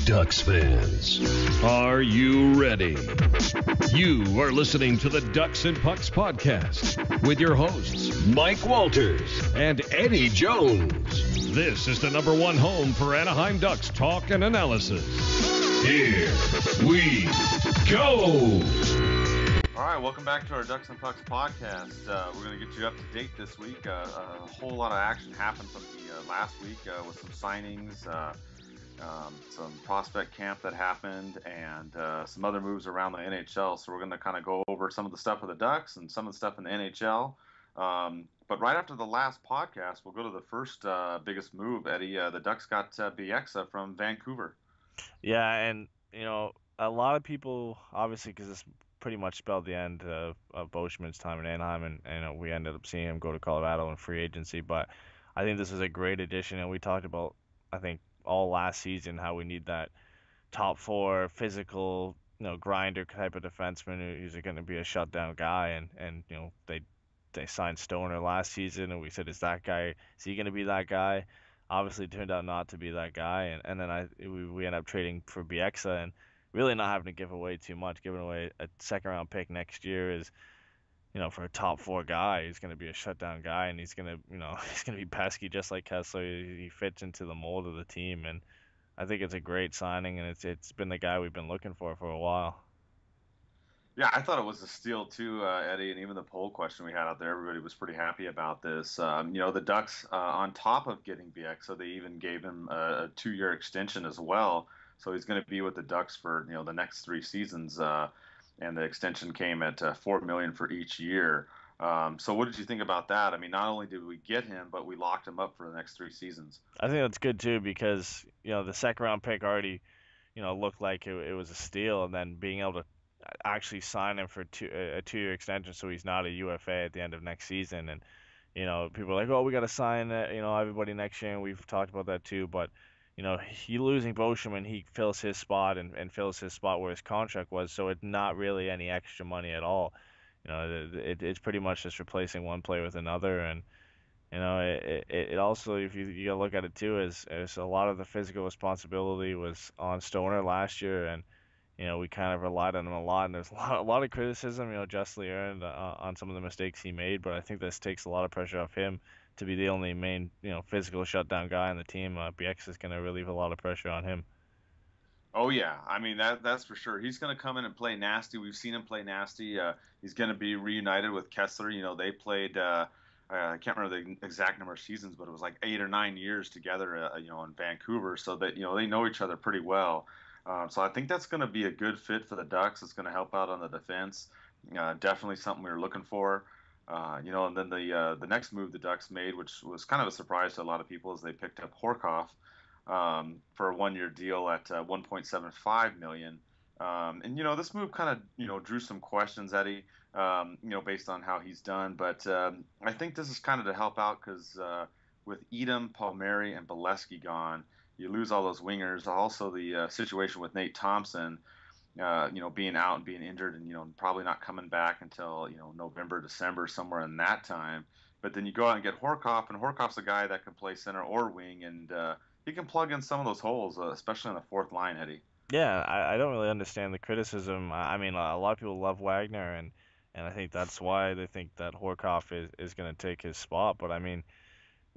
Ducks fans, are you ready? You are listening to the Ducks and Pucks podcast with your hosts, Mike Walters and Eddie Jones. This is the #1 home for Anaheim Ducks talk and analysis. Here we go. All right, welcome back to our Ducks and Pucks podcast. We're going to get you up to date this week. A whole lot of action happened from the last week with some signings, some prospect camp that happened, and some other moves around the NHL. So we're going to kind of go over some of the stuff with the Ducks and some of the stuff in the NHL. But right after the last podcast, we'll go to the first biggest move, Eddie. The Ducks got Bieksa from Vancouver. Yeah, and, you know, a lot of people, obviously, because this pretty much spelled the end of Beauchemin's time in Anaheim, and we ended up seeing him go to Colorado in free agency. But I think this is a great addition, and we talked about, I think, all last season how we need that top four physical, grinder type of defenseman who's going to be a shutdown guy, and they signed Stoner last season, and we said, is he going to be that guy? Obviously, it turned out not to be that guy, and then we ended up trading for Bieksa, and really not having to give away too much. Giving away a second-round pick next year is, for a top four guy, he's going to be a shutdown guy, and he's going to be pesky just like Kessler. He fits into the mold of the team, and I think it's a great signing, and it's been the guy we've been looking for a while. Yeah, I thought it was a steal too, Eddie, and even the poll question we had out there, everybody was pretty happy about this. The Ducks, on top of getting Bieksa, they even gave him a 2-year extension as well. So he's going to be with the Ducks for the next 3 seasons, and the extension came at $4 million for each year. So what did you think about that? I mean, not only did we get him, but we locked him up for the next 3 seasons. I think that's good too, because the second round pick already looked like it was a steal, and then being able to actually sign him for a 2-year extension, so he's not a UFA at the end of next season. And people are like, oh, we got to sign everybody next year, and we've talked about that too, but he losing Beauchemin, he fills his spot and fills his spot where his contract was, so it's not really any extra money at all. It's pretty much just replacing one player with another, and it also, if you gotta look at it too, is a lot of the physical responsibility was on Stoner last year, and we kind of relied on him a lot, and there's a lot of criticism, justly earned on some of the mistakes he made, but I think this takes a lot of pressure off him to be the only main, physical shutdown guy on the team. Bieksa is going to relieve a lot of pressure on him. Oh yeah, I mean that's for sure. He's going to come in and play nasty. We've seen him play nasty. He's going to be reunited with Kessler. They played. I can't remember the exact number of seasons, but it was like 8 or 9 years together. In Vancouver, so that they know each other pretty well. So I think that's going to be a good fit for the Ducks. It's going to help out on the defense. Definitely something we were looking for. And then the next move the Ducks made, which was kind of a surprise to a lot of people, is they picked up Horcoff for a 1-year deal at $1.75 million. And this move kind of drew some questions, Eddie, based on how he's done. But I think this is kind of to help out because with Etem, Palmieri, and Beleskey gone, you lose all those wingers. Also, the situation with Nate Thompson, being out and being injured and, probably not coming back until, November, December, somewhere in that time. But then you go out and get Horcoff, and Horcoff's a guy that can play center or wing, and he can plug in some of those holes, especially on the fourth line, Eddie. Yeah, I don't really understand the criticism. I mean, a lot of people love Wagner, and I think that's why they think that Horcoff is going to take his spot. But, I mean,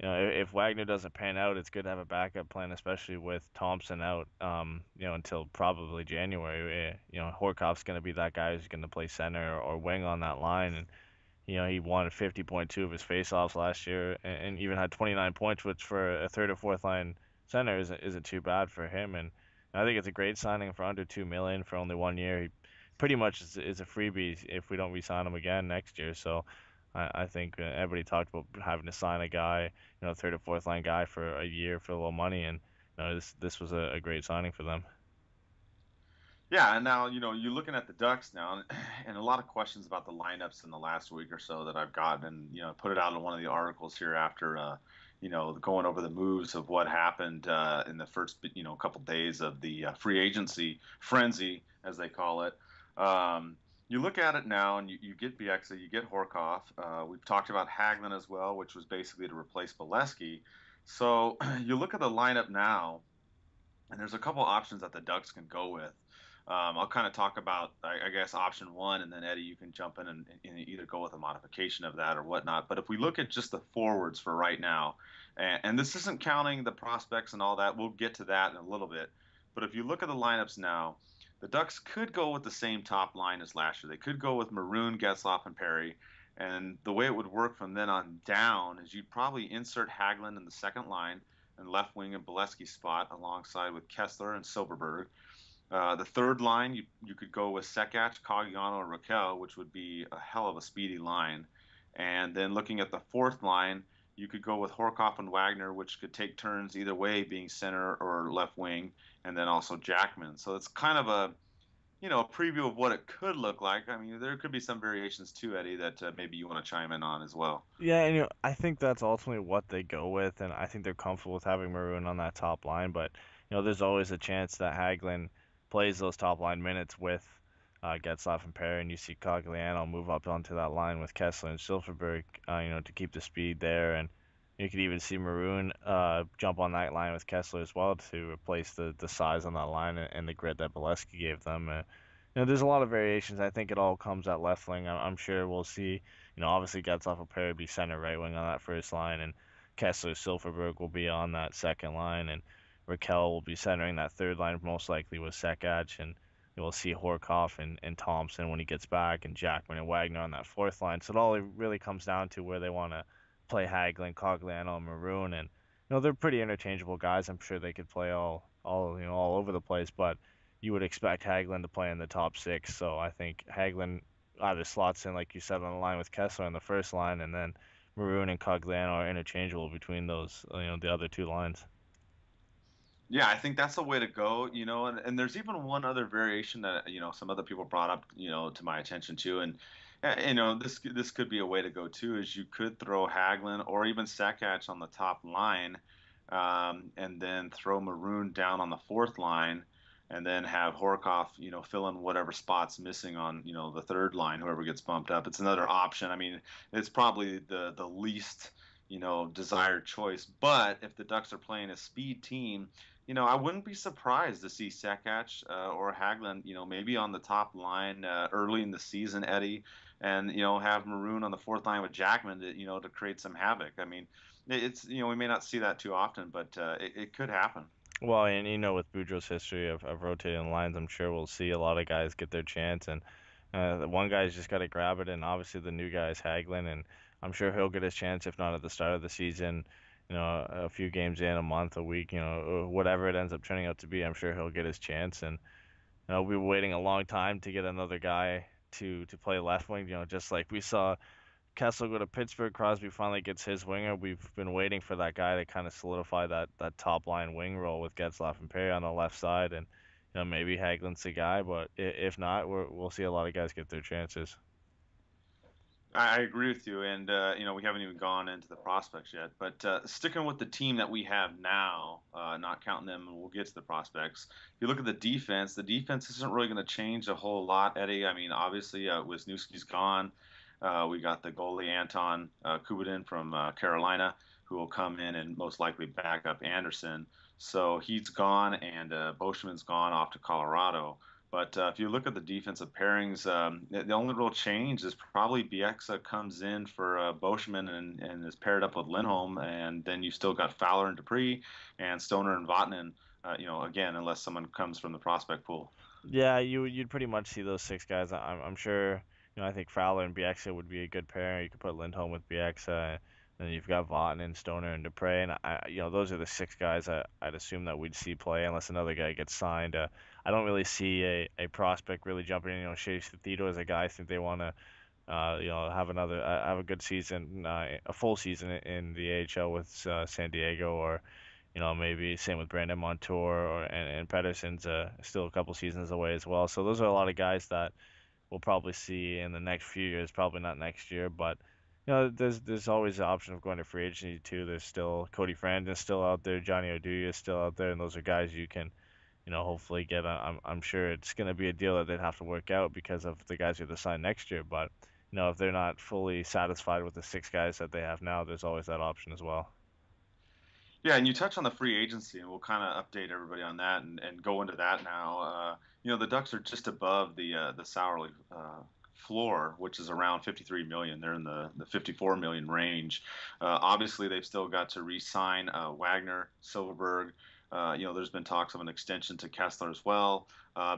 if Wagner doesn't pan out, it's good to have a backup plan, especially with Thompson out, until probably January. Horcoff's going to be that guy who's going to play center or wing on that line, and he won 50.2 of his faceoffs last year, and even had 29 points, which for a third or fourth line center isn't too bad for him. And I think it's a great signing for under $2 million for only 1 year. He pretty much is a freebie if we don't re-sign him again next year. So I think everybody talked about having to sign a guy, third or fourth line guy for a year for a little money, and this was a great signing for them. Yeah, and now you're looking at the Ducks now, and a lot of questions about the lineups in the last week or so that I've gotten, and put it out in one of the articles here after going over the moves of what happened in the first couple days of the free agency frenzy, as they call it. You look at it now, and you get Bieksa, you get Horcoff. We've talked about Hagelin as well, which was basically to replace Beleskey. So you look at the lineup now, And there's a couple options that the Ducks can go with. I'll kind of talk about, I guess, option one, and then Eddie, you can jump in and either go with a modification of that or whatnot. But if we look at just the forwards for right now, and this isn't counting the prospects and all that, we'll get to that in a little bit. But if you look at the lineups now, the Ducks could go with the same top line as last year. They could go with Maroon, Getzlaf, and Perry. And the way it would work from then on down is you'd probably insert Hagelin in the second line and left wing and Beleskey spot alongside with Kessler and Silverberg. The third line, you could go with Sekach, Cogliano, or Raquel, which would be a hell of a speedy line. And then looking at the fourth line, you could go with Horcoff and Wagner, which could take turns either way, being center or left wing, and then also Jackman. So it's kind of a preview of what it could look like. I mean, there could be some variations too, Eddie, that maybe you want to chime in on as well. Yeah, and I think that's ultimately what they go with, and I think they're comfortable with having Maroon on that top line. But there's always a chance that Hagelin plays those top line minutes with Getzlaf and Perry, and you see Cogliano move up onto that line with Kessler and Silverberg, to keep the speed there, and you could even see Maroon jump on that line with Kessler as well to replace the size on that line and the grit that Beleskey gave them. There's a lot of variations. I think it all comes at left wing. I'm sure we'll see. Obviously gets off of Perry be center right wing on that first line, and Kessler Silverberg will be on that second line, and Raquel will be centering that third line most likely with Sekach, and we'll see Horcoff and Thompson when he gets back, and Jackman and Wagner on that fourth line. So it all really comes down to where they want to play Hagelin, Cogliano, and Maroon, and they're pretty interchangeable guys. I'm sure they could play all over the place, but you would expect Hagelin to play in the top six. So I think Hagelin either slots in, like you said, on the line with Kessler on the first line, and then Maroon and Cogliano are interchangeable between those, the other two lines. Yeah, I think that's the way to go, and there's even one other variation that, some other people brought up, to my attention too. And, this could be a way to go too, is you could throw Hagelin or even Sekach on the top line, and then throw Maroon down on the fourth line, and then have Horcoff, fill in whatever spots missing on, the third line, whoever gets bumped up. It's another option. I mean, it's probably the least, desired choice. But if the Ducks are playing a speed team, I wouldn't be surprised to see Sekach or Hagelin, maybe on the top line early in the season, Eddie, and have Maroon on the fourth line with Jackman to create some havoc. I mean, it's we may not see that too often, but it could happen. Well, and with Boudreau's history of rotating lines, I'm sure we'll see a lot of guys get their chance, and the one guy's just got to grab it, and obviously the new guy is Hagelin, and I'm sure he'll get his chance, if not at the start of the season, a few games in, a month, a week, whatever it ends up turning out to be. I'm sure he'll get his chance, and we'll be waiting a long time to get another guy to play left wing. Just like we saw Kessler go to Pittsburgh, Crosby finally gets his winger. We've been waiting for that guy to kind of solidify that top line wing role with Getzlaf and Perry on the left side, and maybe Hagelin's the guy, but if not, we'll see a lot of guys get their chances. I agree with you, and we haven't even gone into the prospects yet. But sticking with the team that we have now, not counting them, and we'll get to the prospects. If you look at the defense isn't really going to change a whole lot, Eddie. I mean, obviously, Wisniewski's gone. We got the goalie Anton Kubadin from Carolina, who will come in and most likely back up Anderson. So he's gone, and Beauchemin's gone off to Colorado. But if you look at the defensive pairings, the only real change is probably Bieksa comes in for Beauchemin and is paired up with Lindholm, and then you still got Fowler and Dupree and Stoner and Vatanen, again, unless someone comes from the prospect pool. Yeah, you'd pretty much see those six guys. I'm sure. I think Fowler and Bieksa would be a good pair. You could put Lindholm with Bieksa, and you've got Vatanen, Stoner, and Dupree, and those are the six guys I'd assume that we'd see play unless another guy gets signed. I don't really see a prospect really jumping in. Shea Theodore is a guy I think they want to have a good season, a full season in the AHL with San Diego, or maybe same with Brandon Montour, and Pedersen's still a couple seasons away as well. So those are a lot of guys that we'll probably see in the next few years, probably not next year, but there's always the option of going to free agency too. There's still Cody Frandon's still out there, Johnny Oduya is still out there, and those are guys you can hopefully get. I'm sure it's going to be a deal that they'd have to work out because of the guys who have to sign next year, but if they're not fully satisfied with the six guys that they have now, there's always that option as well. Yeah, and you touch on the free agency, and we'll kind of update everybody on that and go into that now. The Ducks are just above the salary floor, which is around 53 million. They're in the 54 million range. Obviously, they've still got to re-sign Wagner, Silverberg. There's been talks of an extension to Kessler as well.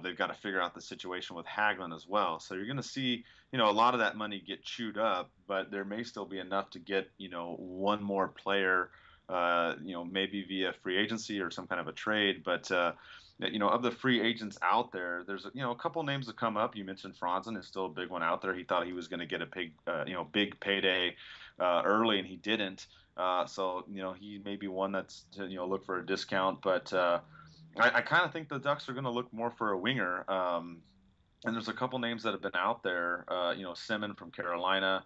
They've got to figure out the situation with Hagelin as well. So you're going to see, a lot of that money get chewed up, but there may still be enough to get, one more player, maybe via free agency or some kind of a trade. But of the free agents out there, there's a couple names that come up. You mentioned Franzen is still a big one out there. He thought he was going to get a big payday early, and he didn't. So he may be one that's to look for a discount. But I kind of think the Ducks are going to look more for a winger. And there's a couple names that have been out there. Simmons from Carolina,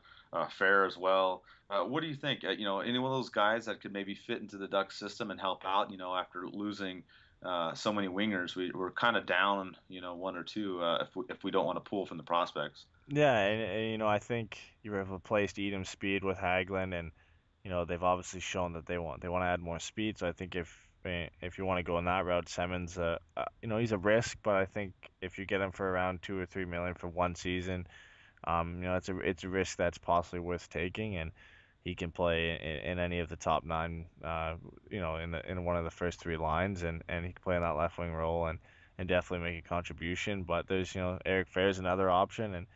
Fair as well. What do you think? Any one of those guys that could maybe fit into the Ducks system and help out? After losing so many wingers, we're kind of down, one or two if we don't want to pull from the prospects. Yeah, and I think you have replaced Etem's speed with Hagelin, and they've obviously shown that they want to add more speed. So I think if you want to go in that route, Simmons, he's a risk, but I think if you get him for around 2 or 3 million for one season, it's a risk that's possibly worth taking, and he can play in any of the top nine, in one of the first three lines, and he can play in that left wing role and definitely make a contribution. But there's Eric Fair's another option, and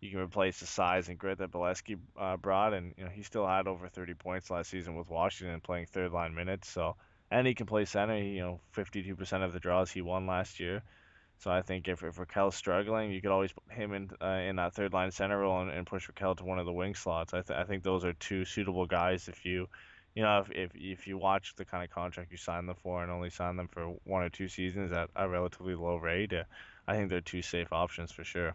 you can replace the size and grit that Beleskey brought, and he still had over 30 points last season with Washington playing third line minutes. So, and he can play center. 52% of the draws he won last year. So I think if Raquel's struggling, you could always put him in that third line center role and push Raquel to one of the wing slots. I think those are two suitable guys if if you watch the kind of contract you sign them for and only sign them for 1 or 2 seasons at a relatively low rate. I think they're two safe options for sure.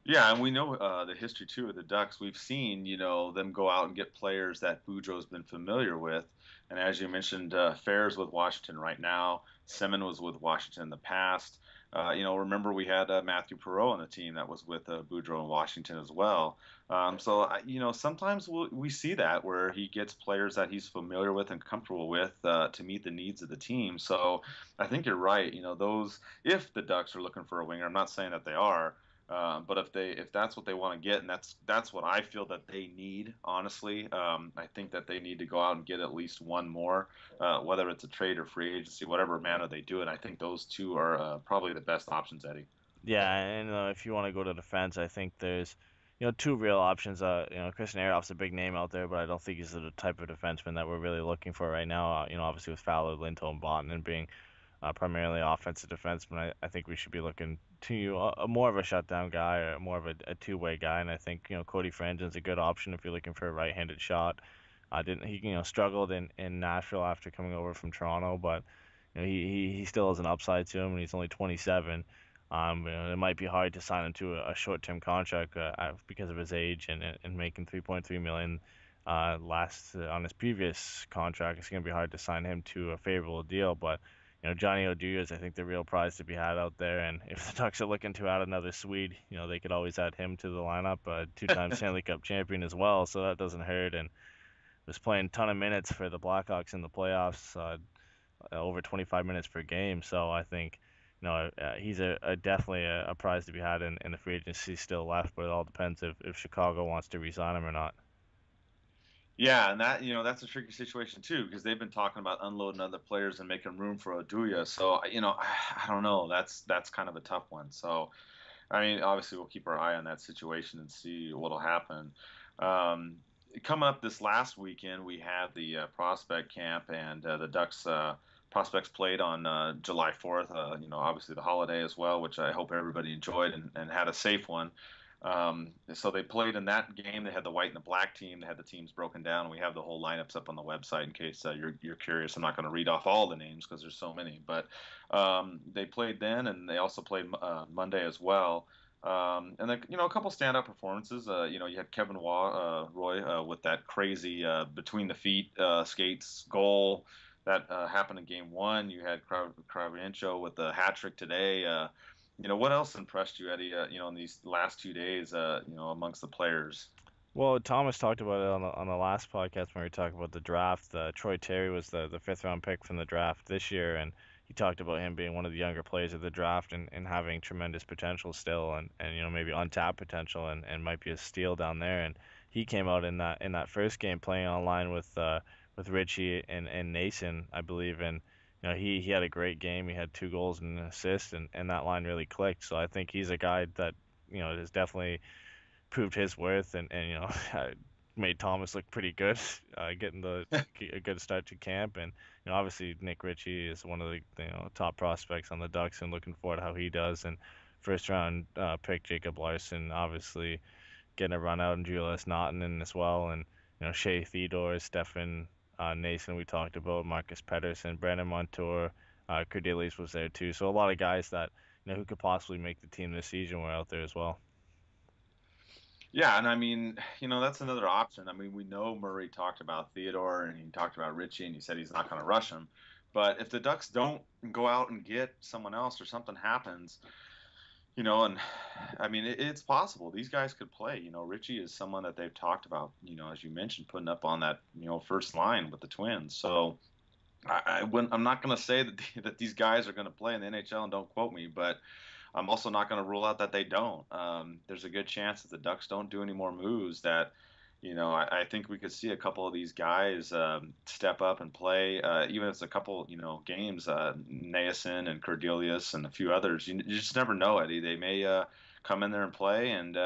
Yeah, and we know the history too of the Ducks. We've seen, them go out and get players that Boudreau's been familiar with. And as you mentioned, Fair's with Washington right now. Simmons was with Washington in the past. Remember we had Matthew Perreault on the team that was with Boudreau in Washington as well. Sometimes we see that where he gets players that he's familiar with and comfortable with to meet the needs of the team. So I think you're right. If the Ducks are looking for a winger, I'm not saying that they are. But if that's what they want to get, and that's what I feel that they need, honestly, I think that they need to go out and get at least one more, whether it's a trade or free agency, whatever manner they do it. I think those two are probably the best options, Eddie. Yeah, and if you want to go to defense, I think there's two real options. Christian Ehrhoff's a big name out there, but I don't think he's the type of defenseman that we're really looking for right now. Obviously with Fowler, Linto, and Botten being primarily offensive defenseman, I think we should be looking to more of a shutdown guy or more of a two-way guy. And I think Cody Franzen's a good option if you're looking for a right-handed shot. He struggled in Nashville after coming over from Toronto, but he still has an upside to him, and he's only 27. It might be hard to sign him to a short-term contract because of his age and making 3.3 million last on his previous contract. It's going to be hard to sign him to a favorable deal, but Johnny Oduya is, I think, the real prize to be had out there. And if the Ducks are looking to add another Swede, they could always add him to the lineup. Two-time Stanley Cup champion as well, so that doesn't hurt. And was playing a ton of minutes for the Blackhawks in the playoffs, over 25 minutes per game. So I think, he's definitely a prize to be had in the free agency still left. But it all depends if Chicago wants to re-sign him or not. Yeah, and that's a tricky situation too because they've been talking about unloading other players and making room for Oduya. So I don't know. That's kind of a tough one. So I mean, obviously we'll keep our eye on that situation and see what'll happen. Coming up this last weekend, we had the prospect camp, and the Ducks prospects played on July 4th. Obviously the holiday as well, which I hope everybody enjoyed and had a safe one. So they played in that game. They had the white and the black team. They had the teams broken down. We have the whole lineups up on the website in case you're curious. I'm not going to read off all the names because there's so many. But they played then, and they also played Monday as well. And then a couple standout performances. You had Kevin Roy with that crazy between the feet skates goal that happened in Game 1. You had Kravienko with the hat trick today. What else impressed you, Eddie? In these last 2 days, amongst the players? Well, Thomas talked about it on the last podcast when we were talking about the draft. Troy Terry was the fifth round pick from the draft this year, and he talked about him being one of the younger players of the draft and having tremendous potential still, and maybe untapped potential, and might be a steal down there. And he came out in that first game playing online with Richie and Nason, I believe, and he had a great game. He had 2 goals and an assist, and that line really clicked. So I think he's a guy that has definitely proved his worth and made Thomas look pretty good, getting a good start to camp. And obviously Nick Ritchie is one of the top prospects on the Ducks, and looking forward to how he does. And first round pick Jacob Larson, obviously getting a run out, and Julius Naughton as well, and Shea Theodore, Stefan Nason we talked about, Marcus Pedersen, Brandon Montour, Cordelis was there too. So a lot of guys that who could possibly make the team this season were out there as well. Yeah, and I mean, that's another option. I mean, we know Murray talked about Theodore and he talked about Richie, and he said he's not going to rush him. But if the Ducks don't go out and get someone else or something happens, and I mean, it's possible these guys could play. Richie is someone that they've talked about, as you mentioned, putting up on that, first line with the Twins. So I'm not going to say that these guys are going to play in the NHL, and don't quote me, but I'm also not going to rule out that they don't. There's a good chance that the Ducks don't do any more moves that, I think we could see a couple of these guys step up and play, even if it's a couple, games, Nason and Cordelius and a few others. You just never know, Eddie. They may come in there and play and,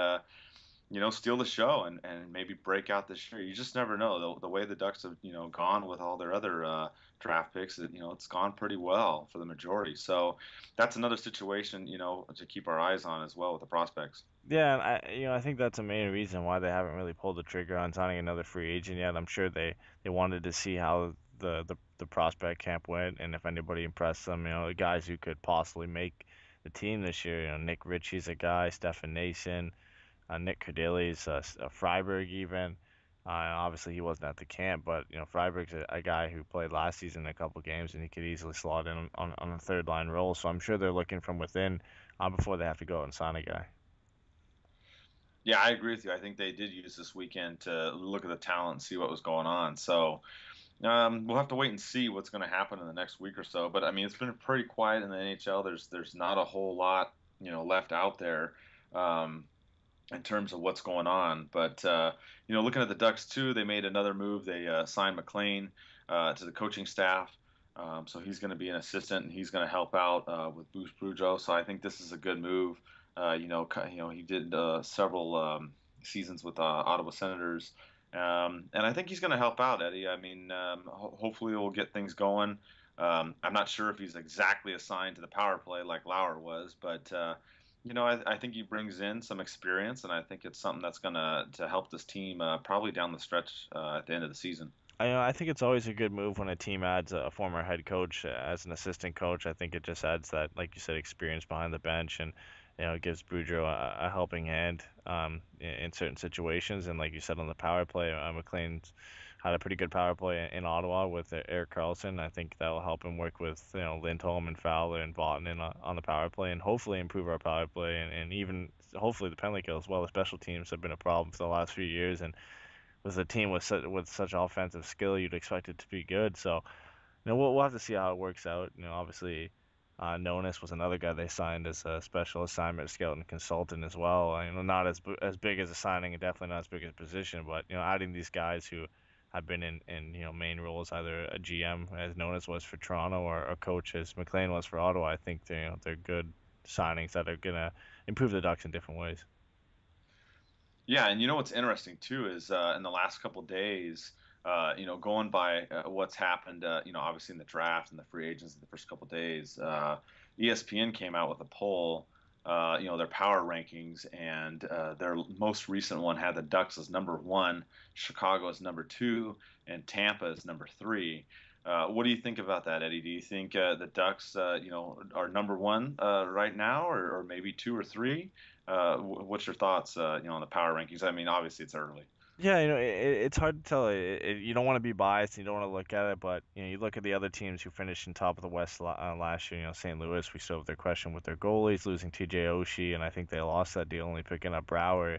steal the show and maybe break out this year. You just never know. The way the Ducks have, gone with all their other draft picks, it's gone pretty well for the majority. So that's another situation, to keep our eyes on as well with the prospects. Yeah, and I think that's the main reason why they haven't really pulled the trigger on signing another free agent yet. I'm sure they wanted to see how the prospect camp went, and if anybody impressed them, the guys who could possibly make the team this year. Nick Ritchie's a guy, Stefan Nason, Nick Cordelis, Freiberg even. Obviously, he wasn't at the camp, but Freiberg's a guy who played last season a couple games, and he could easily slot in on a third line role. So I'm sure they're looking from within before they have to go out and sign a guy. Yeah, I agree with you. I think they did use this weekend to look at the talent and see what was going on. So we'll have to wait and see what's going to happen in the next week or so. But I mean, it's been pretty quiet in the NHL. There's not a whole lot left out there. In terms of what's going on. But, looking at the Ducks, too, they made another move. They signed Maclean to the coaching staff. So he's going to be an assistant, and he's going to help out with Bruce Boudreau. So I think this is a good move. He did several seasons with Ottawa Senators. And I think he's going to help out, Eddie. I mean, hopefully we'll get things going. I'm not sure if he's exactly assigned to the power play like Lauer was, but I think he brings in some experience, and I think it's something that's going to help this team probably down the stretch at the end of the season. I think it's always a good move when a team adds a former head coach as an assistant coach. I think it just adds that, like you said, experience behind the bench, and it gives Boudreau a helping hand in certain situations. And like you said, on the power play, Maclean's had a pretty good power play in Ottawa with Erik Karlsson. I think that will help him work with Lindholm and Fowler and Vatanen on the power play, and hopefully improve our power play and even hopefully the penalty kill as well. The special teams have been a problem for the last few years, and with a team with such offensive skill, you'd expect it to be good. So we'll have to see how it works out. Obviously. Nonis was another guy they signed as a special assignment scout and consultant as well. Not as big as a signing, and definitely not as big as a position, but adding these guys who have been in main roles, either a GM as Nonis was for Toronto or a coach as Maclean was for Ottawa. I think they're good signings that are gonna improve the Ducks in different ways. Yeah, and what's interesting too is in the last couple of days. Going by what's happened, obviously in the draft and the free agents in the first couple of days, ESPN came out with a poll, their power rankings, and their most recent one had the Ducks as number 1, Chicago as number 2, and Tampa as number 3. What do you think about that, Eddie? Do you think the Ducks, are number 1 right now, or maybe 2 or 3? What's your thoughts, on the power rankings? I mean, obviously it's early. Yeah, it's hard to tell. You don't want to be biased. You don't want to look at it, but you look at the other teams who finished in top of the West last year. St. Louis, we still have their question with their goalies, losing TJ Oshie, and I think they lost that deal, only picking up Brouwer.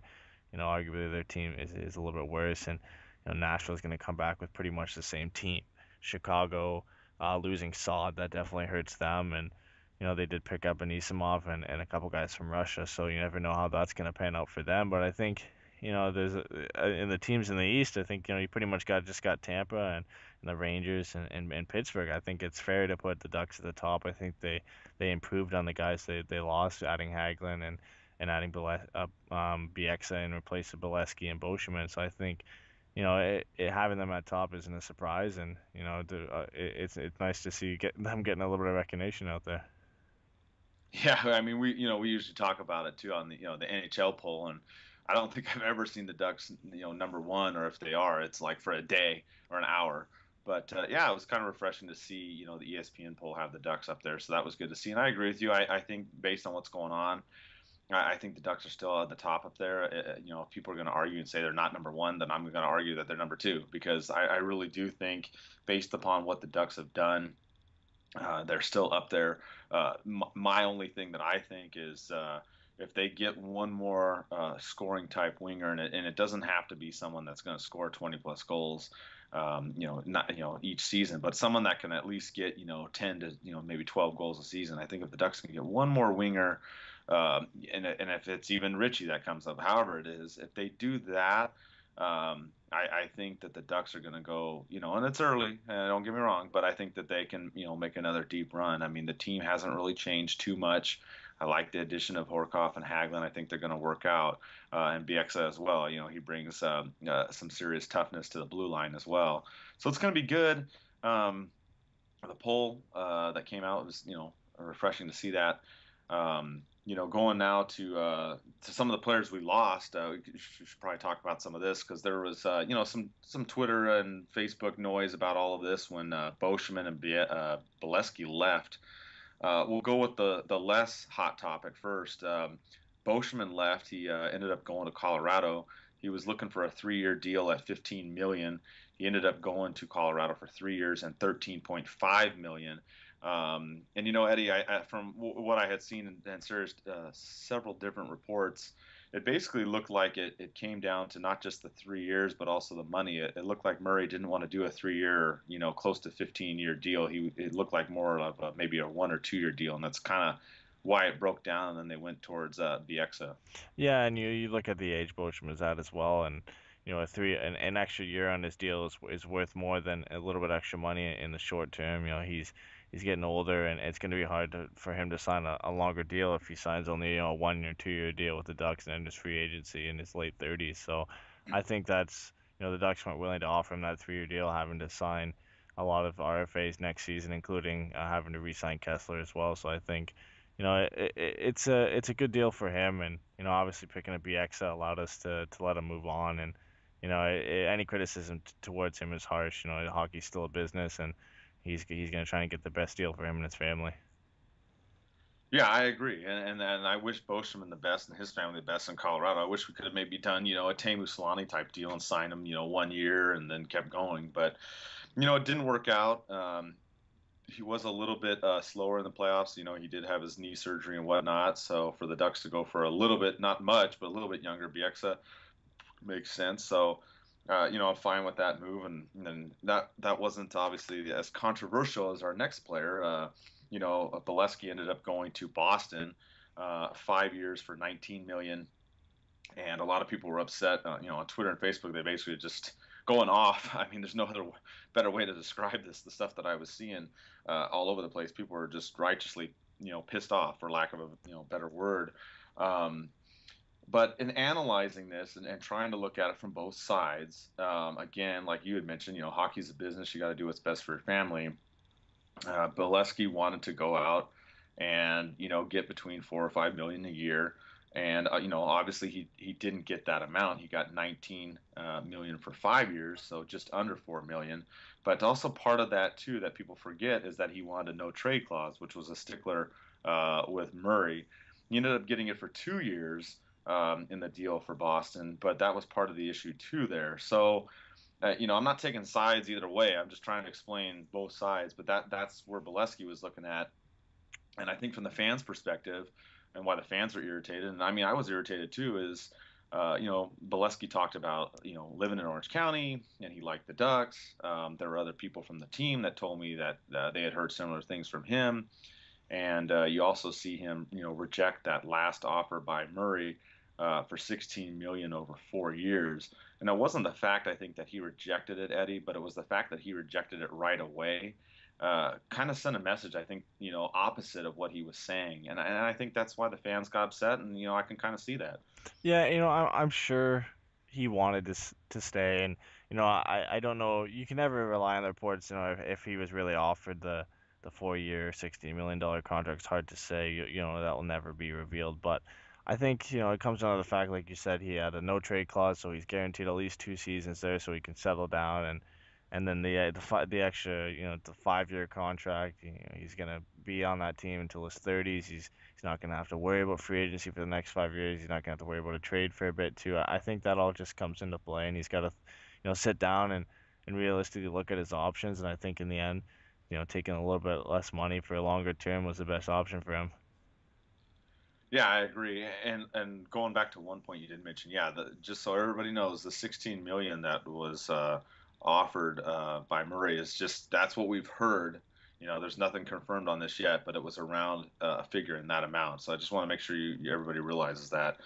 arguably their team is a little bit worse, and Nashville's going to come back with pretty much the same team. Chicago losing Saad, that definitely hurts them, and they did pick up Anisimov and a couple guys from Russia, so you never know how that's going to pan out for them. But I think there's in the teams in the East, I think you pretty much got Tampa and the Rangers and Pittsburgh. I think it's fair to put the Ducks at the top. I think they improved on the guys they lost, adding Hagelin and adding Bieksa in replace of Beleskey and Beauchemin. So I think having them at top isn't a surprise, and it's nice to see them getting a little bit of recognition out there. Yeah, I mean, we usually talk about it too on the the NHL poll, and I don't think I've ever seen the Ducks number one, or if they are, it's like for a day or an hour. But yeah, it was kind of refreshing to see the ESPN poll have the Ducks up there, so that was good to see. And I agree with you. I think based on what's going on, I think the Ducks are still at the top up there. If people are going to argue and say they're not number one, then I'm going to argue that they're number two, because I really do think, based upon what the Ducks have done, they're still up there. My only thing that I think is if they get one more scoring type winger, and it doesn't have to be someone that's going to score 20 plus goals, not each season, but someone that can at least get 10 to maybe 12 goals a season. I think if the Ducks can get one more winger, and if it's even Richie that comes up, however it is, if they do that, I think that the Ducks are going to go, and it's early, don't get me wrong, but I think that they can, make another deep run. I mean, the team hasn't really changed too much. I like the addition of Horcoff and Hagelin. I think they're going to work out, and Bieksa as well. He brings some serious toughness to the blue line as well. So it's going to be good. The poll that came out was, refreshing to see that. Going now to some of the players we lost, we should probably talk about some of this, because there was, some Twitter and Facebook noise about all of this when Beauchemin and Beleskey left. We'll go with the less hot topic first. Beauchemin left. He ended up going to Colorado. He was looking for a 3-year deal at $15 million. He ended up going to Colorado for 3 years and $13.5 million. And Eddie, from what I had seen and several different reports, it basically looked like it came down to not just the 3 years, but also the money. It looked like Murray didn't want to do a 3-year, close to 15-year deal. It looked like more of maybe a 1 or 2 year deal, and that's kind of why it broke down. And then they went towards Bieksa. Yeah, and you look at the age Beauchemin is at as well, and an extra year on his deal is worth more than a little bit extra money in the short term. He's getting older, and it's going to be hard for him to sign a longer deal if he signs only a 1 or 2 year deal with the Ducks and his free agency in his late 30s. So I think that's the Ducks weren't willing to offer him that 3 year deal, having to sign a lot of RFAs next season, including having to re-sign Kessler as well. So I think it's a good deal for him, and obviously picking up Bieksa allowed us to let him move on, and any criticism towards him is harsh. Hockey's still a business, and he's going to try and get the best deal for him and his family. Yeah, I agree, and I wish Beauchemin the best and his family the best in Colorado. I wish we could have maybe done a Teemu Selanne type deal and signed him 1 year and then kept going, but it didn't work out. He was a little bit slower in the playoffs. He did have his knee surgery and whatnot, so for the Ducks to go for a little bit, not much, but a little bit younger Bieksa makes sense. So I'm fine with that move, and then that wasn't obviously as controversial as our next player. Beleskey ended up going to Boston, 5 years for $19 million, and a lot of people were upset. On Twitter and Facebook, they basically just going off. I mean, there's no other better way to describe this. The stuff that I was seeing all over the place, people were just righteously, pissed off, for lack of a better word. But in analyzing this and trying to look at it from both sides, again, like you had mentioned, hockey's a business. You got to do what's best for your family. Beleskey wanted to go out and, get between $4 or $5 million a year. And, obviously he didn't get that amount. He got $19 million for 5 years, so just under $4 million. But also part of that, too, that people forget is that he wanted a no trade clause, which was a stickler with Murray. He ended up getting it for 2 years in the deal for Boston, but that was part of the issue, too, there. So, I'm not taking sides either way. I'm just trying to explain both sides, but that's where Beleskey was looking at. And I think from the fans' perspective, and why the fans are irritated, and I mean, I was irritated too, is Beleskey talked about, living in Orange County and he liked the Ducks. There were other people from the team that told me that they had heard similar things from him. And you also see him, reject that last offer by Murray for $16 million over 4 years. And it wasn't the fact, I think, that he rejected it, Eddie, but it was the fact that he rejected it right away. Kind of sent a message, I think, opposite of what he was saying. And I think that's why the fans got upset. And, I can kind of see that. Yeah, I'm sure he wanted to stay, and I don't know. You can never rely on the reports. If he was really offered the 4 year, $60 million contract, it's hard to say. That will never be revealed. But I think it comes down to the fact, like you said, he had a no trade clause, so he's guaranteed at least 2 seasons there, so he can settle down, and then the extra, the 5 year contract. He's gonna be on that team until his 30s. He's not going to have to worry about free agency for the next 5 years. He's not going to have to worry about a trade for a bit too. I think that all just comes into play, and he's got to, sit down and realistically look at his options. And I think in the end, taking a little bit less money for a longer term was the best option for him. Yeah, I agree. And going back to one point you did mention, yeah, just so everybody knows, the 16 million that was offered by Murray is just that's what we've heard. There's nothing confirmed on this yet, but it was around a figure in that amount. So I just want to make sure everybody realizes that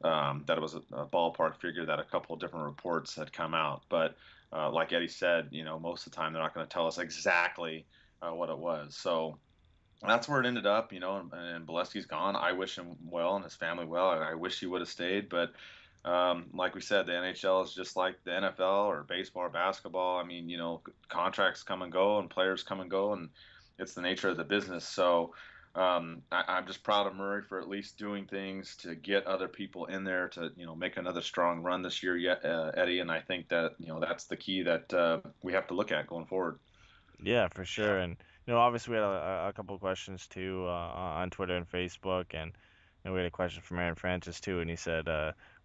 that it was a ballpark figure that a couple of different reports had come out. But like Eddie said, most of the time they're not going to tell us exactly what it was. So that's where it ended up, and Beleskey's gone. I wish him well and his family well. I wish he would have stayed, but like we said, the NHL is just like the NFL or baseball or basketball. I mean, contracts come and go and players come and go, and it's the nature of the business. So I'm just proud of Murray for at least doing things to get other people in there to, make another strong run this year yet, Eddie. And I think that, that's the key that we have to look at going forward. Yeah, for sure. And obviously we had a couple of questions too on Twitter and Facebook, and we had a question from Aaron Francis too, and he said,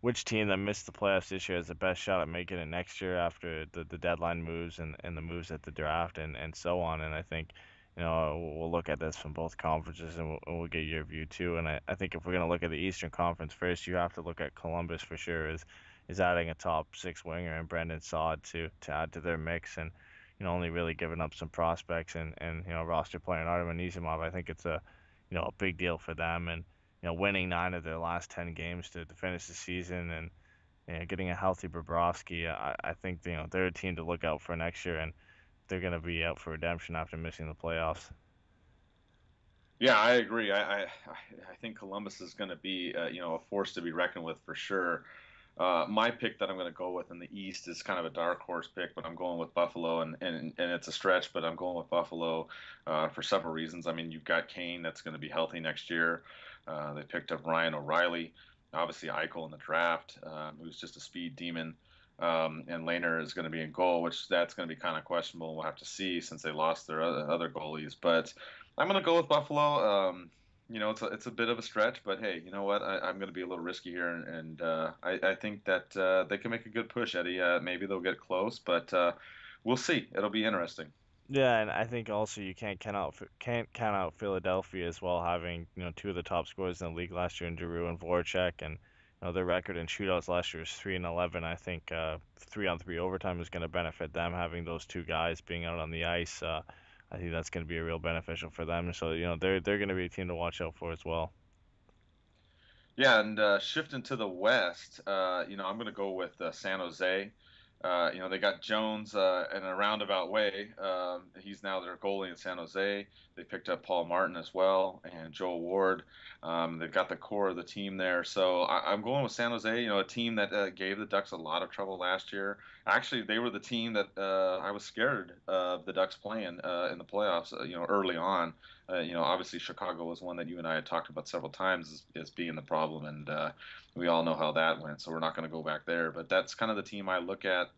which team that missed the playoffs this year has the best shot at making it next year after the deadline moves and the moves at the draft and so on. And I think we'll look at this from both conferences, and we'll get your view too. And I think if we're going to look at the Eastern Conference first, you have to look at Columbus for sure, is adding a top six winger and Brendan Saad to add to their mix, and only really giving up some prospects and roster player and Artem Anisimov. I think it's a big deal for them, and winning 9 of their last 10 games to finish the season, and getting a healthy Bobrovsky. I think they're a team to look out for next year, and they're going to be out for redemption after missing the playoffs. Yeah, I agree. I think Columbus is going to be a force to be reckoned with for sure. My pick that I'm going to go with in the East is kind of a dark horse pick, but I'm going with Buffalo, and it's a stretch, but I'm going with Buffalo for several reasons. I mean, you've got Kane that's going to be healthy next year. They picked up Ryan O'Reilly, obviously Eichel in the draft, who's just a speed demon. And Lehner is going to be in goal, which that's going to be kind of questionable. We'll have to see since they lost their other goalies. But I'm going to go with Buffalo. It's a bit of a stretch, but hey, you know what? I'm going to be a little risky here, and I think that they can make a good push, Eddie. Maybe they'll get close, but we'll see. It'll be interesting. Yeah, and I think also you can't count out Philadelphia as well, having two of the top scorers in the league last year in Giroux and Voracek, and their record in shootouts last year was 3-11. I think 3-on-3 overtime is going to benefit them, having those two guys being out on the ice. I think that's going to be a real beneficial for them. So they're going to be a team to watch out for as well. Yeah, and shifting to the West, I'm going to go with San Jose. They got Jones in a roundabout way. He's now their goalie in San Jose. They picked up Paul Martin as well and Joel Ward. They've got the core of the team there. So I'm going with San Jose, a team that gave the Ducks a lot of trouble last year. Actually, they were the team that I was scared of the Ducks playing in the playoffs, early on. Obviously Chicago was one that you and I had talked about several times as being the problem, and we all know how that went, so we're not going to go back there. But that's kind of the team I look at.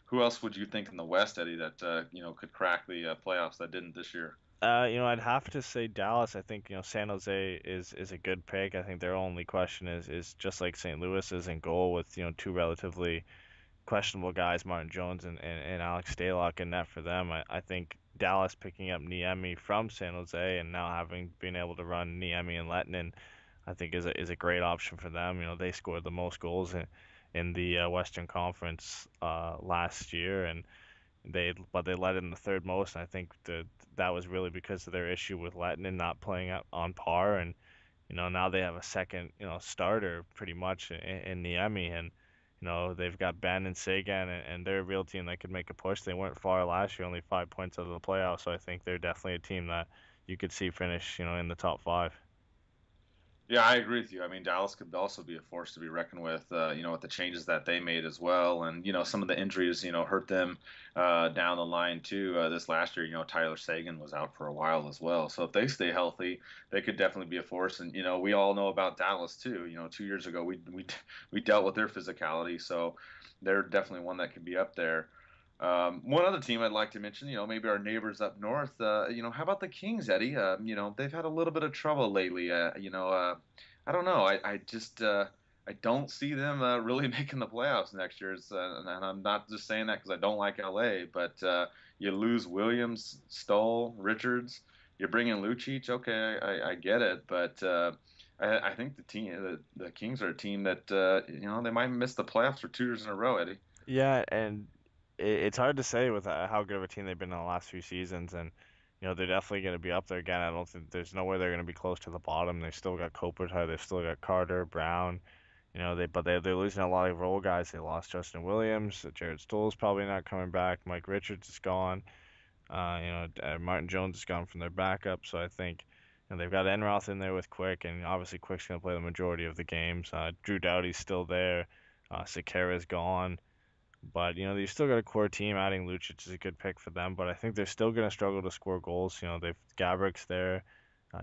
Who else would you think in the West, Eddie, that could crack the playoffs that didn't this year? I'd have to say Dallas. I think San Jose is a good pick. I think their only question is just like St. Louis is in goal with two relatively questionable guys, Martin Jones and Alex Stalock in net for them. I think Dallas picking up Niemi from San Jose and now having been able to run Niemi and Lettinen I think is a great option for them. You know, they scored the most goals in the Western Conference last year, and they let in the third most. And I think that was really because of their issue with Lettinen not playing on par, and now they have a second starter pretty much in Niemi, and they've got Ben and Sagan, and they're a real team that could make a push. They went far last year, only 5 points out of the playoffs, so I think they're definitely a team that you could see finish in the top five. Yeah, I agree with you. I mean, Dallas could also be a force to be reckoned with, with the changes that they made as well. And, some of the injuries, hurt them down the line too. This last year, Tyler Sagan was out for a while as well. So if they stay healthy, they could definitely be a force. And, we all know about Dallas too. 2 years ago, we dealt with their physicality. So they're definitely one that could be up there. One other team I'd like to mention, maybe our neighbors up north, how about the Kings, Eddie? They've had a little bit of trouble lately. I don't know. I just I don't see them really making the playoffs next year. And I'm not just saying that because I don't like LA, but you lose Williams, Stoll, Richards. You bring in Lucic. Okay, I get it, but I think the Kings are a team that they might miss the playoffs for 2 years in a row, Eddie. Yeah, and it's hard to say with how good of a team they've been in the last few seasons, and they're definitely going to be up there again. I don't think there's no way they're going to be close to the bottom. They've still got Kopitar, they've still got Carter, Brown. They're losing a lot of role guys. They lost Justin Williams, Jared Stoll's probably not coming back. Mike Richards is gone. Martin Jones is gone from their backup. So I think they've got Enroth in there with Quick, and obviously Quick's going to play the majority of the games. Drew Doughty's still there. Sekera's gone. But you still got a core team. Adding Lucic is a good pick for them, but I think they're still going to struggle to score goals. They've Gabrick's there,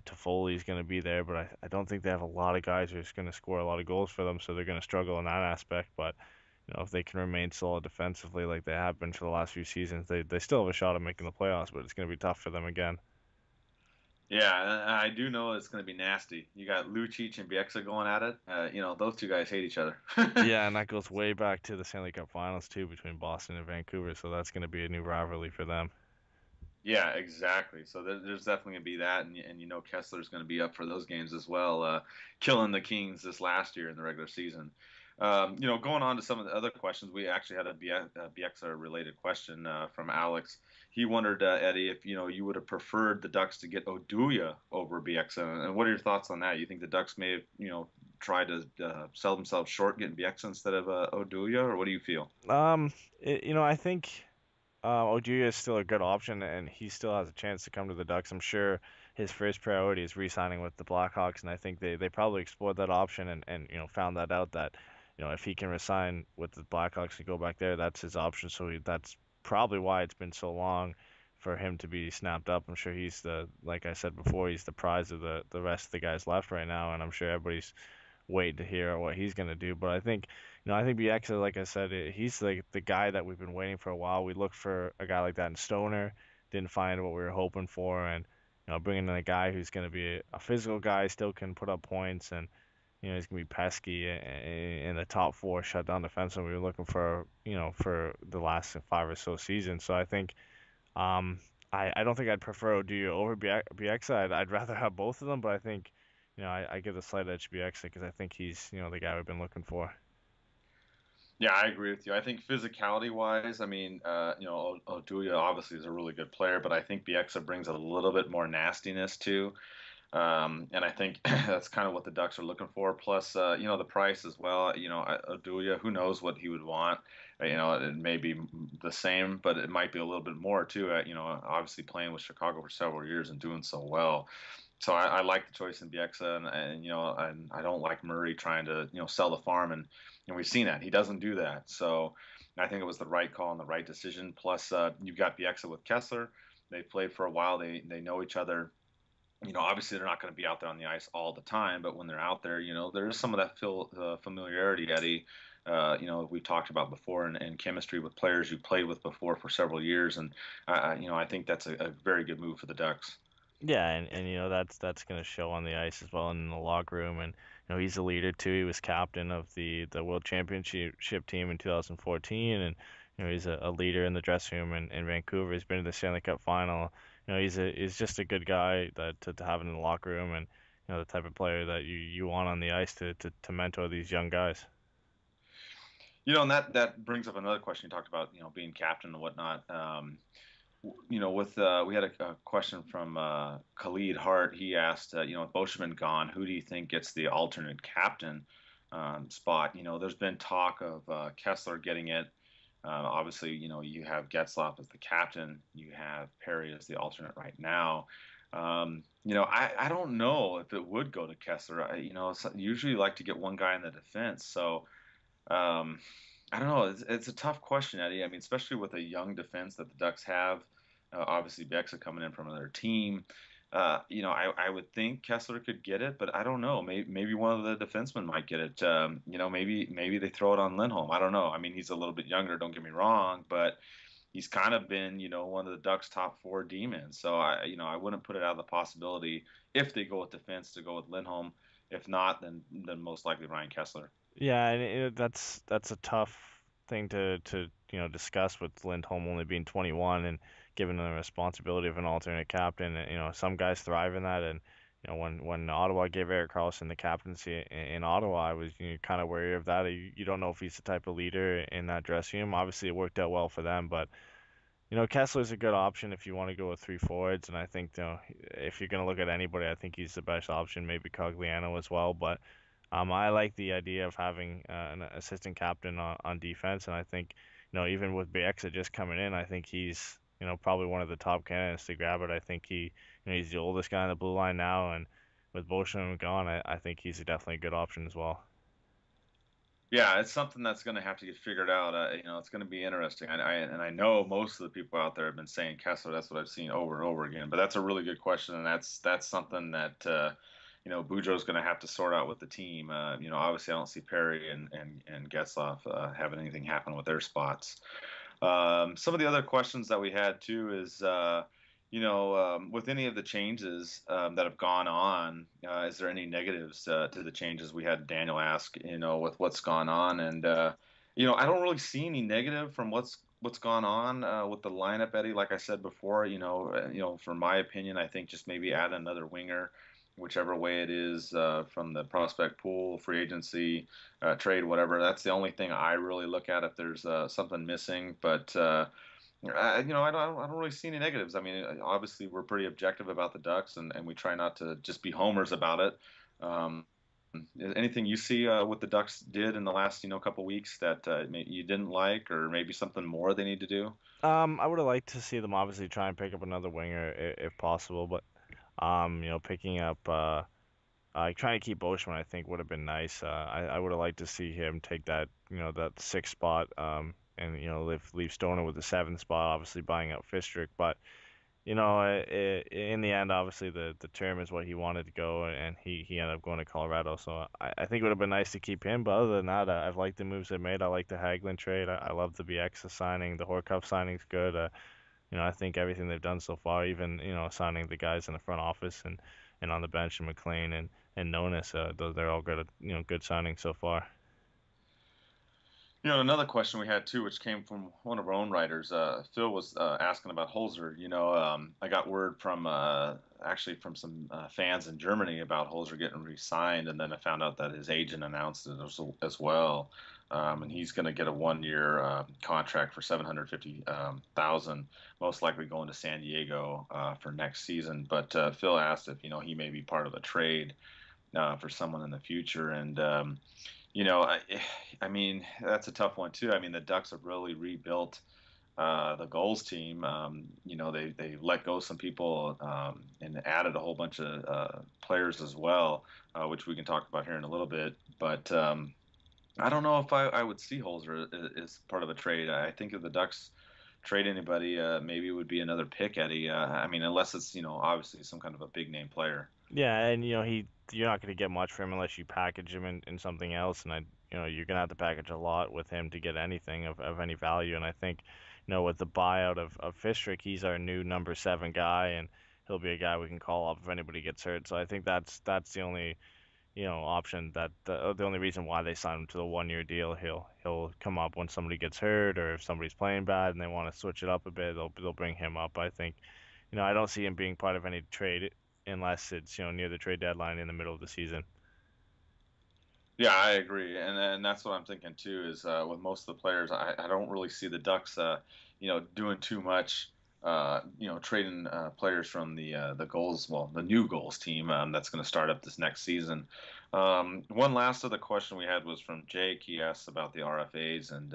Toffoli's going to be there, but I don't think they have a lot of guys who's going to score a lot of goals for them, so they're going to struggle in that aspect. But if they can remain solid defensively like they have been for the last few seasons, they still have a shot at making the playoffs, but it's going to be tough for them again. Yeah, I do know it's going to be nasty. You got Lucic and Bieksa going at it. Those two guys hate each other. Yeah, and that goes way back to the Stanley Cup Finals too between Boston and Vancouver, so that's going to be a new rivalry for them. Yeah, exactly. So there's definitely going to be that, and Kessler's going to be up for those games as well, killing the Kings this last year in the regular season. Going on to some of the other questions, we actually had a Bieksa-related question from Alex. He wondered, Eddie, if you would have preferred the Ducks to get Oduya over Bieksa, and what are your thoughts on that? You think the Ducks may have tried to sell themselves short getting Bieksa instead of Oduya, or what do you feel? I think Oduya is still a good option, and he still has a chance to come to the Ducks. I'm sure his first priority is re-signing with the Blackhawks, and I think they probably explored that option and found that out that if he can resign with the Blackhawks and go back there, that's his option. So that's probably why it's been so long for him to be snapped up. I'm sure he's like I said before, he's the prize of the rest of the guys left right now, and I'm sure everybody's waiting to hear what he's gonna do. But I think Bieksa, like I said, he's like the guy that we've been waiting for a while. We looked for a guy like that in Stoner, didn't find what we were hoping for, and bringing in a guy who's going to be a physical guy, still can put up points, and he's going to be pesky in the top four shutdown defense. And we were looking for for the last 5 or so seasons. So I think I don't think I'd prefer Oduya over Bieksa. I'd rather have both of them, but I think I give the slight edge to Bieksa because I think he's the guy we've been looking for. Yeah, I agree with you. I think physicality wise, I mean, Oduya obviously is a really good player, but I think Bieksa brings a little bit more nastiness too. And I think that's kind of what the Ducks are looking for. Plus, the price as well. Oduya, who knows what he would want. It may be the same, but it might be a little bit more too. Obviously playing with Chicago for several years and doing so well. So I like the choice in Bieksa, and I don't like Murray trying to sell the farm, and we've seen that he doesn't do that. So I think it was the right call and the right decision. Plus, you've got Bieksa with Kessler. They've played for a while. They know each other. Obviously they're not going to be out there on the ice all the time, but when they're out there, there is some of that familiarity, Eddie. We talked about before, and chemistry with players you played with before for several years, and I think that's a very good move for the Ducks. Yeah, and that's going to show on the ice as well and in the locker room, and he's a leader too. He was captain of the World Championship team in 2014, and he's a leader in the dressing room in Vancouver. He's been to the Stanley Cup final. He's just a good guy to have in the locker room, and the type of player that you want on the ice to mentor these young guys. And that brings up another question. You talked about, being captain and whatnot. With we had a question from Khalid Hart. He asked, with Beauchemin gone, who do you think gets the alternate captain spot? There's been talk of Kessler getting it. Obviously, you have Getzlaf as the captain. You have Perry as the alternate right now. I don't know if it would go to Kessler. Usually like to get one guy in the defense. So I don't know. It's a tough question, Eddie. I mean, especially with a young defense that the Ducks have. Obviously, Bieksa coming in from another team. I would think Kessler could get it, but I don't know. Maybe one of the defensemen might get it. Maybe they throw it on Lindholm. I don't know. I mean, he's a little bit younger. Don't get me wrong, but he's kind of been, one of the Ducks' top 4 D-men. So I wouldn't put it out of the possibility if they go with defense to go with Lindholm. If not, then most likely Ryan Kessler. Yeah, and that's a tough thing to discuss with Lindholm only being 21 and given the responsibility of an alternate captain. Some guys thrive in that, and when Ottawa gave Erik Karlsson the captaincy in Ottawa, I was kind of wary of that. You don't know if he's the type of leader in that dressing room. Obviously, it worked out well for them, but Kessler's a good option if you want to go with 3 forwards, and I think if you're going to look at anybody, I think he's the best option. Maybe Cogliano as well, but. I like the idea of having an assistant captain on defense, and I think, even with Bieksa just coming in, I think he's, probably one of the top candidates to grab it. I think he's the oldest guy on the blue line now, and with Beauchemin gone, I think he's definitely a good option as well. Yeah, it's something that's going to have to get figured out. It's going to be interesting. I know most of the people out there have been saying Kessler. That's what I've seen over and over again. But that's a really good question, and that's something that Boudreau's going to have to sort out with the team. Obviously I don't see Perry and Getzlaf having anything happen with their spots. Some of the other questions that we had too is, with any of the changes that have gone on, is there any negatives to the changes? We had Daniel ask, with what's gone on, and I don't really see any negative from what's gone on with the lineup, Eddie. Like I said before, from my opinion, I think just maybe add another winger, whichever way it is, from the prospect pool, free agency, trade, whatever. That's the only thing I really look at if there's something missing. But I don't really see any negatives. I mean, obviously we're pretty objective about the Ducks, and we try not to just be homers about it. Anything you see what the Ducks did in the last couple weeks that you didn't like, or maybe something more they need to do? I would have liked to see them obviously try and pick up another winger if possible, but picking up trying to keep Beauchemin, I think would have been nice. I would have liked to see him take that that 6th spot, and leave Stoner with the 7th spot, obviously buying out Fistrick. But in the end, obviously the term is what he wanted to go, and he ended up going to Colorado. So I think it would have been nice to keep him. But other than that, I've liked the moves they made. I like the Hagelin trade. I love the Bieksa signing. The Horcoff signing's good. I think everything they've done so far, even signing the guys in the front office and on the bench, and Maclean and Nonis, they're all good. Good signings so far. Another question we had too, which came from one of our own writers, Phil was asking about Holzer. I got word from actually from some fans in Germany about Holzer getting re-signed, and then I found out that his agent announced it as well. And he's going to get a 1-year contract for $750,000, most likely going to San Diego for next season. But Phil asked if he may be part of a trade for someone in the future, and I mean that's a tough one too. I mean the Ducks have really rebuilt the goals team. They let go some people and added a whole bunch of players as well, which we can talk about here in a little bit. But I don't know if I would see Holzer as part of a trade. I think if the Ducks trade anybody, maybe it would be another pick, Eddie. I mean, unless it's obviously some kind of a big name player. Yeah, and you're not going to get much for him unless you package him in something else, and you're going to have to package a lot with him to get anything of any value. And I think with the buyout of Fistrick, he's our new number 7 guy, and he'll be a guy we can call up if anybody gets hurt. So I think that's the only option, that the only reason why they signed him to the 1-year deal. He'll come up when somebody gets hurt, or if somebody's playing bad and they want to switch it up a bit, they'll bring him up. I think I don't see him being part of any trade unless it's near the trade deadline in the middle of the season. Yeah, I agree, and that's what I'm thinking too. Is with most of the players, I don't really see the Ducks, doing too much. Trading players from the goals, well, the new goals team that's going to start up this next season. One last other question we had was from Jake. He asked about the RFAs and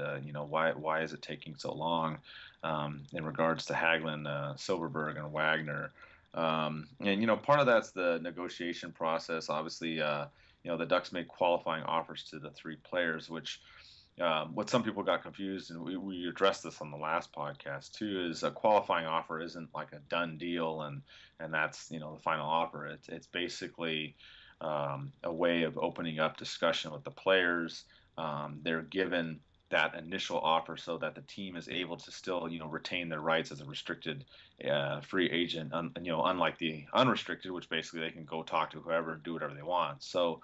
why is it taking so long in regards to Hagelin, Silverberg, and Wagner. And part of that's the negotiation process. Obviously, the Ducks made qualifying offers to the three players, which what some people got confused, and we addressed this on the last podcast too, is a qualifying offer isn't like a done deal, and that's the final offer. It's basically a way of opening up discussion with the players. They're given that initial offer so that the team is able to still retain their rights as a restricted free agent, unlike the unrestricted, which basically they can go talk to whoever and do whatever they want. So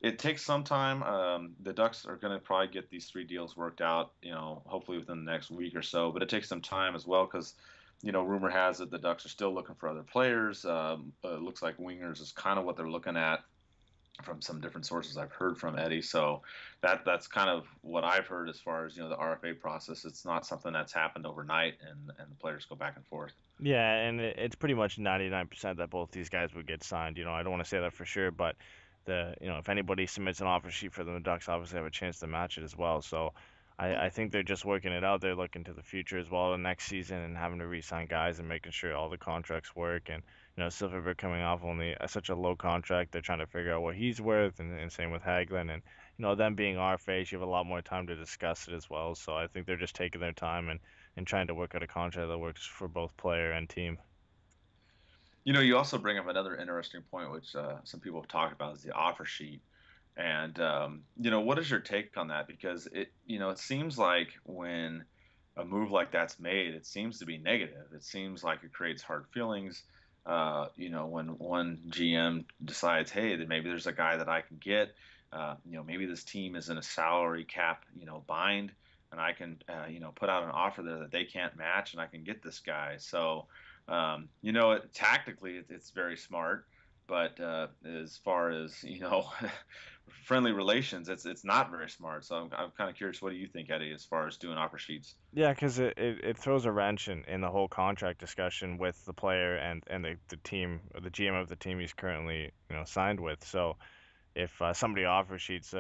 it takes some time. The Ducks are going to probably get these three deals worked out, hopefully within the next week or so. But it takes some time as well because, rumor has it the Ducks are still looking for other players. It looks like wingers is kind of what they're looking at from some different sources I've heard from Eddy. So that's kind of what I've heard as far as the RFA process. It's not something that's happened overnight, and the players go back and forth. Yeah, and it's pretty much 99% that both these guys would get signed. I don't want to say that for sure, but if anybody submits an offer sheet for them, the Ducks obviously have a chance to match it as well. So I think they're just working it out. They're looking to the future as well, the next season, and having to re-sign guys and making sure all the contracts work. And Silverberg coming off only such a low contract, they're trying to figure out what he's worth, and same with Hagelin. And them being RFAs, you have a lot more time to discuss it as well. So I think they're just taking their time and trying to work out a contract that works for both player and team. You also bring up another interesting point, which some people have talked about, is the offer sheet. And what is your take on that? Because it seems like when a move like that's made, it seems to be negative. It seems like it creates hard feelings. When one GM decides, hey, then maybe there's a guy that I can get. Maybe this team is in a salary cap, bind, and I can, put out an offer there that they can't match, and I can get this guy. So. Tactically, it's very smart, but as far as friendly relations, it's not very smart. So I'm kind of curious, what do you think, Eddy, as far as doing offer sheets? Yeah, because it throws a wrench in the whole contract discussion with the player and the team, or the GM of the team he's currently signed with. So if somebody offer sheets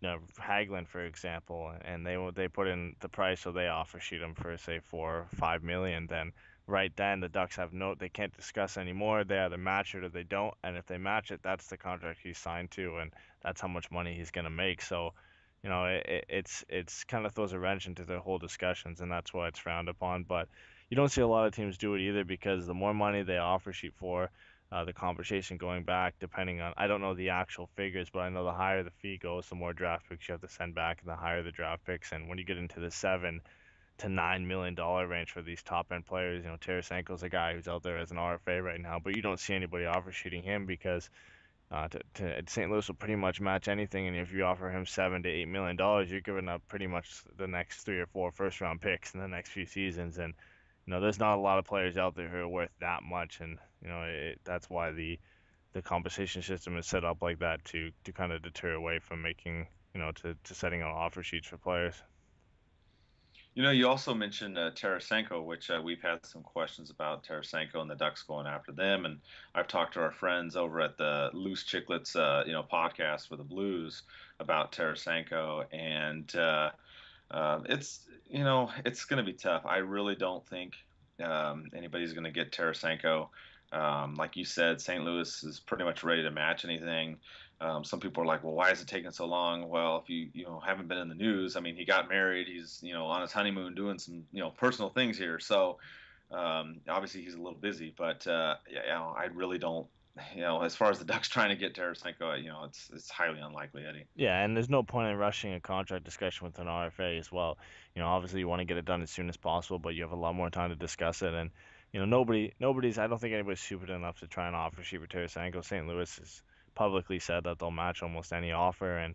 Hagelin, for example, and they put in the price, so they offer sheet him for say $4 or $5 million, then right then the Ducks they can't discuss anymore. They either match it or they don't, and if they match it, that's the contract he's signed to, and that's how much money he's gonna make. So, it's kind of throws a wrench into the whole discussions, and that's why it's frowned upon. But you don't see a lot of teams do it either, because the more money they offer sheet for, the conversation going back, depending on, I don't know the actual figures, but I know the higher the fee goes, the more draft picks you have to send back, and the higher the draft picks. And when you get into the $7 to $9 million range for these top end players, Tarasenko's a guy who's out there as an RFA right now, but you don't see anybody offer sheeting him because St. Louis will pretty much match anything, and if you offer him $7 to $8 million, you're giving up pretty much the next 3 or 4 first round picks in the next few seasons. And there's not a lot of players out there who are worth that much, and that's why the compensation system is set up like that to kind of deter away from making to setting out offer sheets for players. You also mentioned Tarasenko, which we've had some questions about Tarasenko and the Ducks going after them, and I've talked to our friends over at the Loose Chicklets, podcast for the Blues about Tarasenko, and it's going to be tough. I really don't think anybody's going to get Tarasenko. Like you said, St. Louis is pretty much ready to match anything. Some people are like, well, why is it taking so long? Well, if you haven't been in the news, I mean, he got married. He's on his honeymoon doing some personal things here. So obviously he's a little busy, but I really don't. As far as the Ducks trying to get Tarasenko, it's highly unlikely, Eddy. Yeah, and there's no point in rushing a contract discussion with an RFA as well. Obviously you want to get it done as soon as possible, but you have a lot more time to discuss it. And nobody's. I don't think anybody's stupid enough to try and offer sheet for Tarasenko. St. Louis has publicly said that they'll match almost any offer, and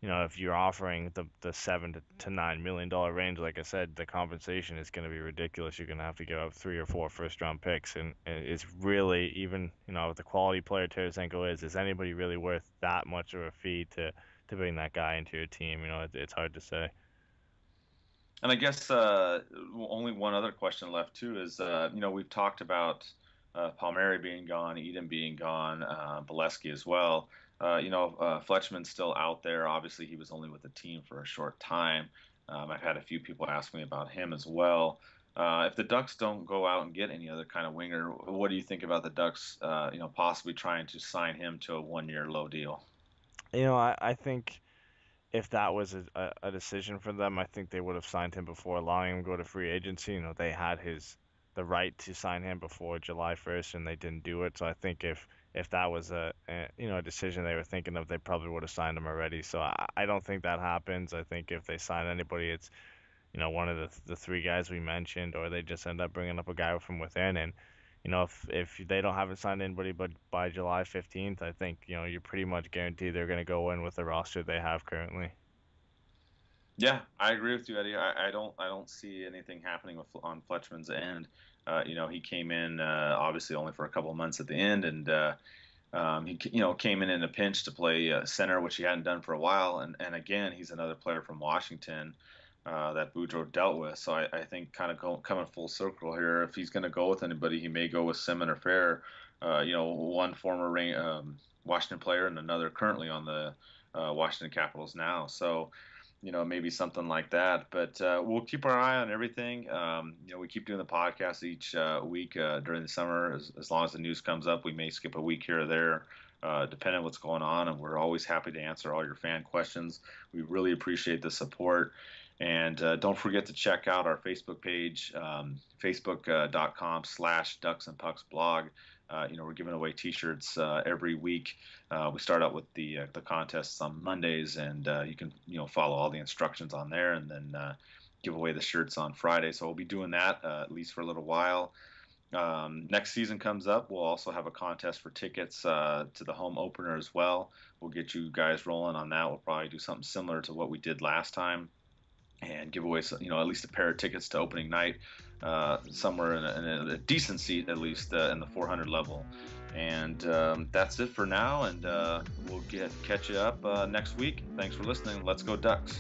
if you're offering the $7 to $9 million range, like I said, the compensation is going to be ridiculous. You're going to have to give up 3 or 4 first-round picks, and it's really, even with the quality player Tarasenko is anybody really worth that much of a fee to bring that guy into your team? It's hard to say. And I guess only one other question left too is we've talked about Palmieri being gone, Etem being gone, Beleskey as well. Fletchman's still out there. Obviously, he was only with the team for a short time. I've had a few people ask me about him as well. If the Ducks don't go out and get any other kind of winger, what do you think about the Ducks, possibly trying to sign him to a 1-year low deal? I think if that was a decision for them, I think they would have signed him before allowing him to go to free agency. They had the right to sign him before July 1st, and they didn't do it. So I think if that was a decision they were thinking of, they probably would have signed him already. So I don't think that happens. I think if they sign anybody, it's one of the 3 guys we mentioned, or they just end up bringing up a guy from within. And if they haven't signed anybody but by July 15th, I think you're pretty much guaranteed they're going to go in with the roster they have currently. Yeah, I agree with you, Eddie. I don't see anything happening on Fletchman's end. He came in obviously only for a couple of months at the end, and he came in a pinch to play center, which he hadn't done for a while. And again, he's another player from Washington that Boudreau dealt with. So I think kind of coming full circle here. If he's going to go with anybody, he may go with Simon or Fair. One former Washington player and another currently on the Washington Capitals now. So maybe something like that. But we'll keep our eye on everything. We keep doing the podcast each week during the summer. As long as the news comes up, we may skip a week here or there, depending on what's going on. And we're always happy to answer all your fan questions. We really appreciate the support. And don't forget to check out our Facebook page, facebook.com/DucksNPucks blog. We're giving away T-shirts every week. We start out with the contests on Mondays, and you can follow all the instructions on there, and then give away the shirts on Friday. So we'll be doing that at least for a little while. Next season comes up, we'll also have a contest for tickets to the home opener as well. We'll get you guys rolling on that. We'll probably do something similar to what we did last time, and give away at least a pair of tickets to opening night, somewhere in a decent seat, at least in the 400 level. And that's it for now, and we'll catch you up next week. Thanks for listening. Let's go Ducks.